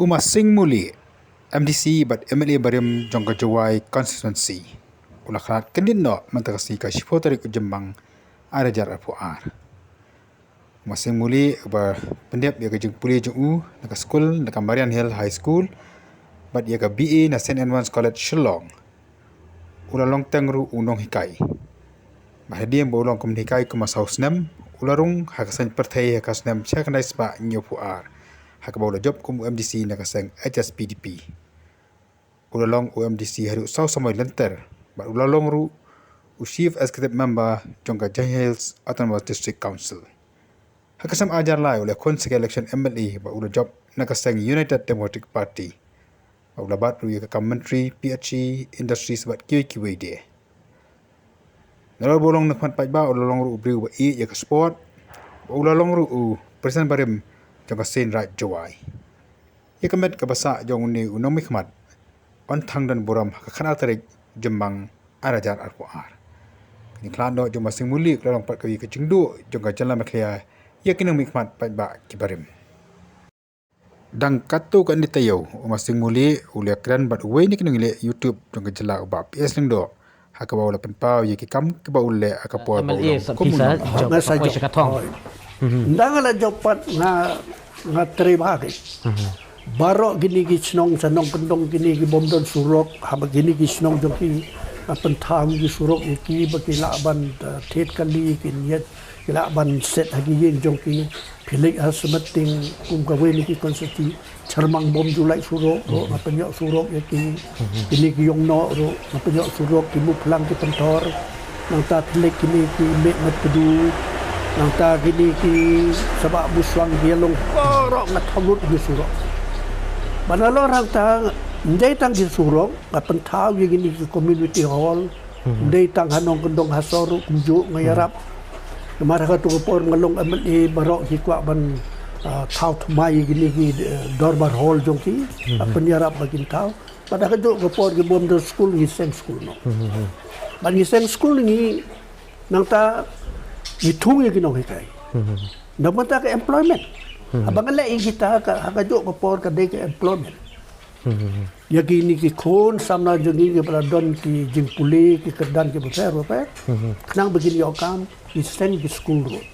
Uma Seng Mulieh, MDC but MLA Barim Jong constituency. Ulah khalat kendin no mantakasi ka shipotari Jembang ada jarak puar. Uma Seng Mulieh ba pendep ya kejeng Mulieh Jong nak Skul nak Marian Hill High School but ya ka BA na St. Edmunds College Shillong. Ulah long tengru unong hikai. Mahdiam bolong komunikai ke mas haus nem ularung hakasan pertai hakas nem cakandai spa nyopuar. Hakabaula job kum UMDC nak Seng HSPDP. Ulalong UMDC hari usau samai lenter. But ulalong ru chief executive member Jong Hills Autonomous District Council. Hakasam ajar lai oleh konsek election MLA ba ula job nak Seng United Democratic Party. Ba ula bat ru ya menteri PHE industry sebat kiwi dia. Nalor bolong nak mat ba ulalong ru beri ba ya ke sport. Ba ulalong ru presiden barim Jong Sen Raj Jawai. Ia kemet ke basak Jong ni unong mikmat. Ontang dan buram kakana tarik Jembang arajar arpuar. Ni klando Jong Seng Mulieh kelong pat kawi ke jengdu Jong jalan maklia ia kinong mikmat ba kibarim. Dang katu kan ditayau Uma Seng Mulieh ulia kran bat uwe ni kinong ile YouTube Jong jala ba PS lengdo. Hakabaw la penpau ye kikam ke ba ule akapo ba MLA sapisa Jong ko sakatong. Ndangala jopat nga terima ke. Baro gini gisnong sanong kendong gini gi bomdon surok haba gini gisnong joki pentam gi surok iki bakilaban thet kali kinyet kilaban set hagi yen joki pilik asmeting kum ka weni ki konstitusi charmang bom julai surok ro mapenyok surok iki gini gi yongno ro mapenyok surok ki mu plang ki pentor nang ta telik kini ki mek mat kedu nang ta gini ki sebab buswang bialong korok ngat hamut gi surok manalo orang ta ndai tang gi surok ngapen tau gi gini ki community hall ndai tang hanong kendong hasoru kumju ngayarap kemara ka tu por ngalong MLA barok hi kwa ban tau thmai gini ki dorbar hall jongki penyarap bagin tau pada ka tu por gi bom school gi Seng school no ban gi Seng school ni nang ta hitung gi no kai nang ta ka employment abang la kita ka jo ko por ka de ka employment ya gini ki kon samla jongi ki pada don ki jing puli ki kedan ki besar apa kenang begini okam di Seng school road